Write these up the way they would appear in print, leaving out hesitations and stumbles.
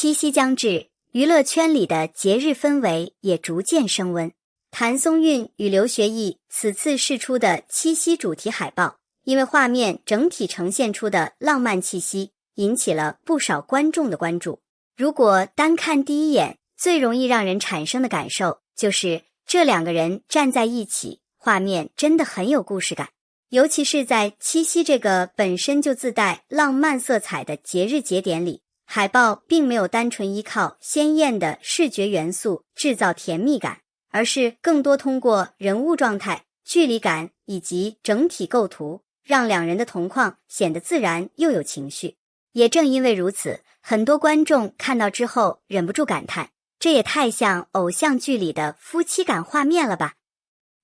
七夕将至，娱乐圈里的节日氛围也逐渐升温。谭松韵与刘学义此次释出的七夕主题海报，因为画面整体呈现出的浪漫气息，引起了不少观众的关注。如果单看第一眼，最容易让人产生的感受就是这两个人站在一起，画面真的很有故事感。尤其是在七夕这个本身就自带浪漫色彩的节日节点里，海报并没有单纯依靠鲜艳的视觉元素制造甜蜜感，而是更多通过人物状态、距离感以及整体构图，让两人的同框显得自然又有情绪。也正因为如此，很多观众看到之后忍不住感叹，这也太像偶像剧里的夫妻感画面了吧。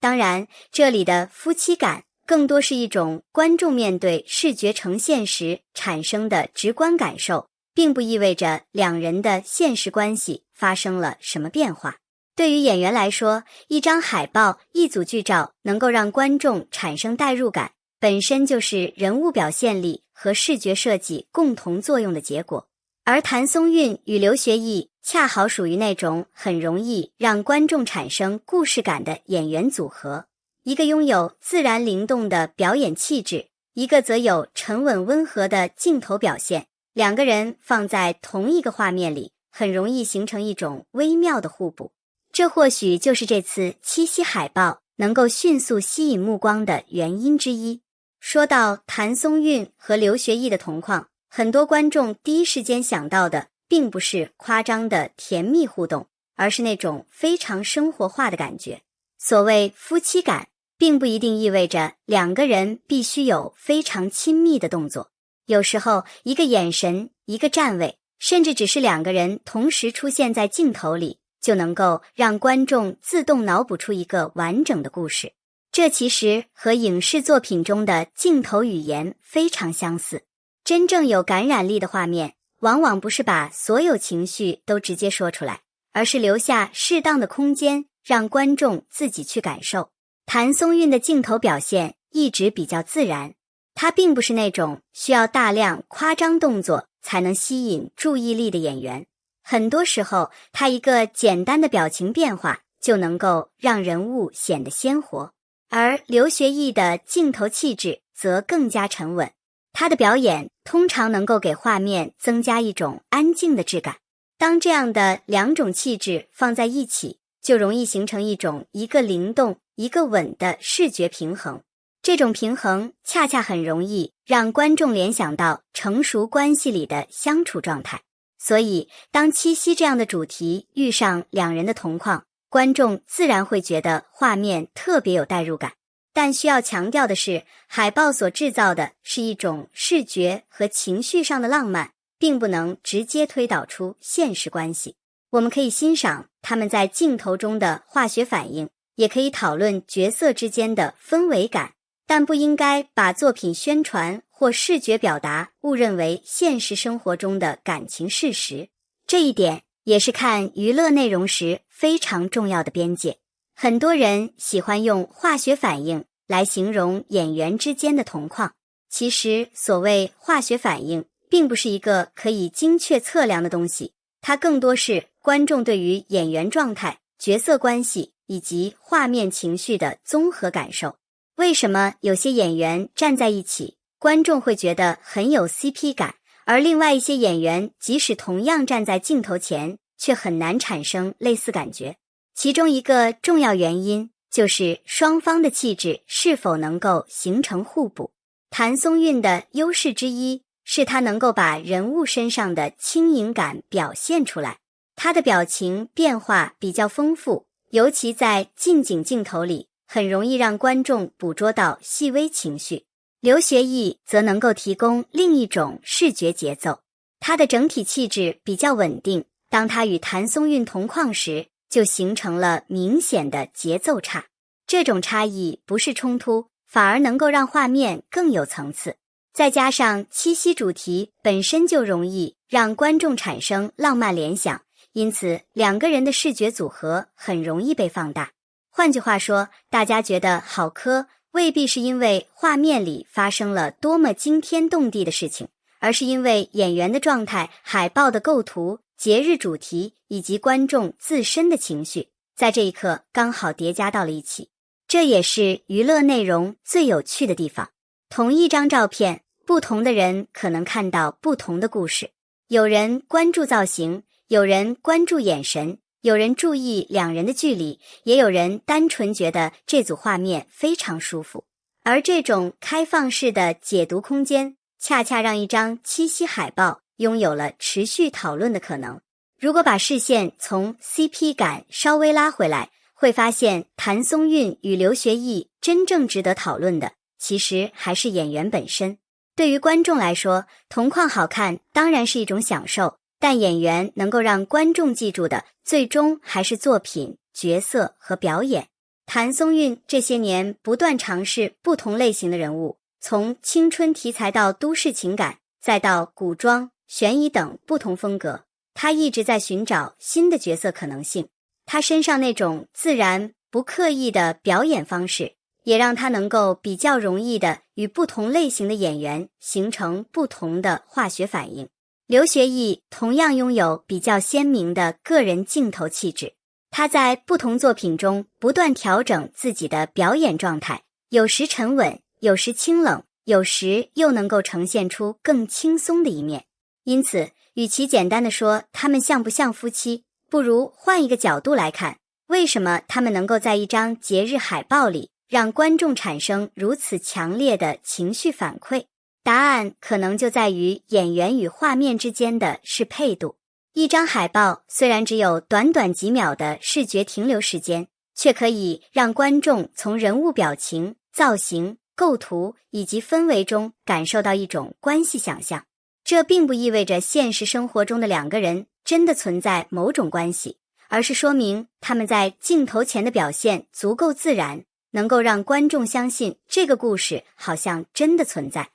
当然，这里的夫妻感更多是一种观众面对视觉呈现时产生的直观感受，并不意味着两人的现实关系发生了什么变化。对于演员来说，一张海报、一组剧照能够让观众产生代入感，本身就是人物表现力和视觉设计共同作用的结果。而谭松韵与刘学义恰好属于那种很容易让观众产生故事感的演员组合，一个拥有自然灵动的表演气质，一个则有沉稳温和的镜头表现，两个人放在同一个画面里，很容易形成一种微妙的互补。这或许就是这次七夕海报能够迅速吸引目光的原因之一。说到谭松韵和刘学义的同框，很多观众第一时间想到的并不是夸张的甜蜜互动，而是那种非常生活化的感觉。所谓夫妻感，并不一定意味着两个人必须有非常亲密的动作，有时候一个眼神、一个站位，甚至只是两个人同时出现在镜头里，就能够让观众自动脑补出一个完整的故事。这其实和影视作品中的镜头语言非常相似。真正有感染力的画面，往往不是把所有情绪都直接说出来，而是留下适当的空间，让观众自己去感受。谭松韵的镜头表现一直比较自然，她并不是那种需要大量夸张动作才能吸引注意力的演员。很多时候，她一个简单的表情变化就能够让人物显得鲜活。而刘学义的镜头气质则更加沉稳，他的表演通常能够给画面增加一种安静的质感。当这样的两种气质放在一起，就容易形成一种一个灵动一个稳的视觉平衡。这种平衡恰恰很容易让观众联想到成熟关系里的相处状态。所以当七夕这样的主题遇上两人的同框，观众自然会觉得画面特别有代入感。但需要强调的是，海报所制造的是一种视觉和情绪上的浪漫，并不能直接推导出现实关系。我们可以欣赏他们在镜头中的化学反应，也可以讨论角色之间的氛围感，但不应该把作品宣传或视觉表达误认为现实生活中的感情事实。这一点也是看娱乐内容时非常重要的边界。很多人喜欢用化学反应来形容演员之间的同框，其实所谓化学反应并不是一个可以精确测量的东西，它更多是观众对于演员状态、角色关系以及画面情绪的综合感受。为什么有些演员站在一起，观众会觉得很有 CP 感，而另外一些演员即使同样站在镜头前，却很难产生类似感觉？其中一个重要原因就是双方的气质是否能够形成互补。谭松韵的优势之一是她能够把人物身上的轻盈感表现出来，她的表情变化比较丰富，尤其在近景镜头里，很容易让观众捕捉到细微情绪。刘学义则能够提供另一种视觉节奏，他的整体气质比较稳定，当他与谭松韵同框时，就形成了明显的节奏差。这种差异不是冲突，反而能够让画面更有层次。再加上七夕主题本身就容易让观众产生浪漫联想，因此两个人的视觉组合很容易被放大。换句话说，大家觉得好磕，未必是因为画面里发生了多么惊天动地的事情，而是因为演员的状态、海报的构图、节日主题以及观众自身的情绪，在这一刻刚好叠加到了一起。这也是娱乐内容最有趣的地方。同一张照片，不同的人可能看到不同的故事。有人关注造型，有人关注眼神，有人注意两人的距离，也有人单纯觉得这组画面非常舒服。而这种开放式的解读空间，恰恰让一张七夕海报拥有了持续讨论的可能。如果把视线从 CP 感稍微拉回来，会发现谭松韵与刘学义真正值得讨论的，其实还是演员本身。对于观众来说，同框好看当然是一种享受，但演员能够让观众记住的，最终还是作品、角色和表演。谭松韵这些年不断尝试不同类型的人物，从青春题材到都市情感，再到古装、悬疑等不同风格，他一直在寻找新的角色可能性。他身上那种自然不刻意的表演方式，也让他能够比较容易的与不同类型的演员形成不同的化学反应。刘学义同样拥有比较鲜明的个人镜头气质，他在不同作品中不断调整自己的表演状态，有时沉稳，有时清冷，有时又能够呈现出更轻松的一面。因此，与其简单的说他们像不像夫妻，不如换一个角度来看，为什么他们能够在一张节日海报里让观众产生如此强烈的情绪反馈？答案可能就在于演员与画面之间的适配度。一张海报虽然只有短短几秒的视觉停留时间，却可以让观众从人物表情、造型、构图以及氛围中感受到一种关系想象。这并不意味着现实生活中的两个人真的存在某种关系，而是说明他们在镜头前的表现足够自然，能够让观众相信这个故事好像真的存在。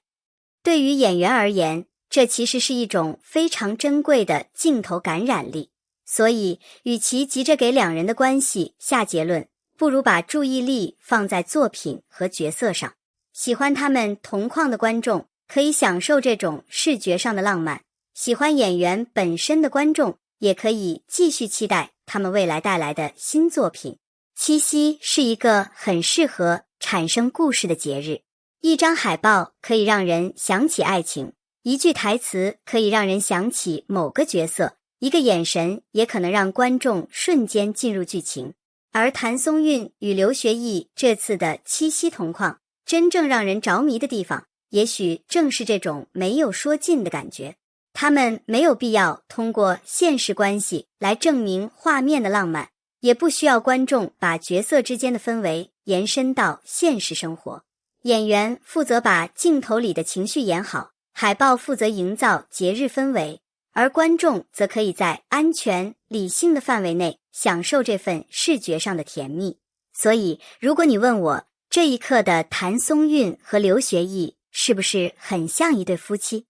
对于演员而言，这其实是一种非常珍贵的镜头感染力。所以，与其急着给两人的关系下结论，不如把注意力放在作品和角色上。喜欢他们同框的观众可以享受这种视觉上的浪漫，喜欢演员本身的观众也可以继续期待他们未来带来的新作品。七夕是一个很适合产生故事的节日，一张海报可以让人想起爱情，一句台词可以让人想起某个角色，一个眼神也可能让观众瞬间进入剧情。而谭松韵与刘学义这次的七夕同框，真正让人着迷的地方，也许正是这种没有说尽的感觉。他们没有必要通过现实关系来证明画面的浪漫，也不需要观众把角色之间的氛围延伸到现实生活。演员负责把镜头里的情绪演好，海报负责营造节日氛围，而观众则可以在安全、理性的范围内享受这份视觉上的甜蜜。所以，如果你问我，这一刻的谭松韵和刘学义是不是很像一对夫妻？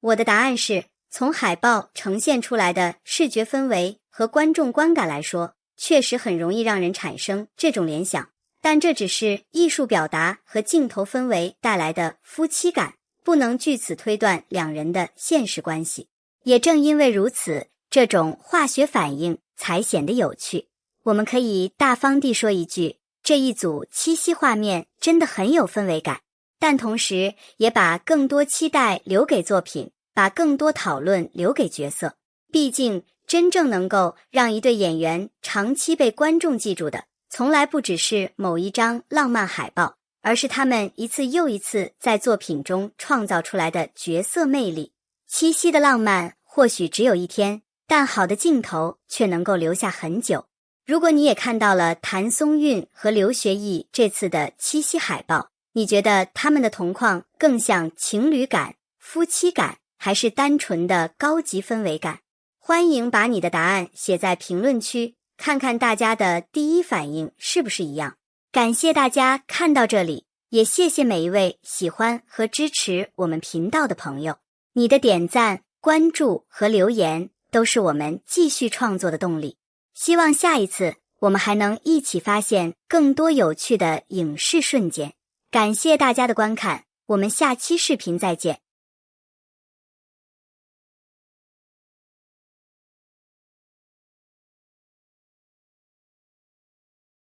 我的答案是，从海报呈现出来的视觉氛围和观众观感来说，确实很容易让人产生这种联想，但这只是艺术表达和镜头氛围带来的夫妻感，不能据此推断两人的现实关系。也正因为如此，这种化学反应才显得有趣。我们可以大方地说一句，这一组七夕画面真的很有氛围感，但同时也把更多期待留给作品，把更多讨论留给角色。毕竟，真正能够让一对演员长期被观众记住的，从来不只是某一张浪漫海报，而是他们一次又一次在作品中创造出来的角色魅力。七夕的浪漫或许只有一天，但好的镜头却能够留下很久。如果你也看到了谭松韵和刘学义这次的七夕海报，你觉得他们的同框更像情侣感、夫妻感，还是单纯的高级氛围感？欢迎把你的答案写在评论区，看看大家的第一反应是不是一样。感谢大家看到这里，也谢谢每一位喜欢和支持我们频道的朋友。你的点赞、关注和留言都是我们继续创作的动力。希望下一次我们还能一起发现更多有趣的影视瞬间。感谢大家的观看，我们下期视频再见。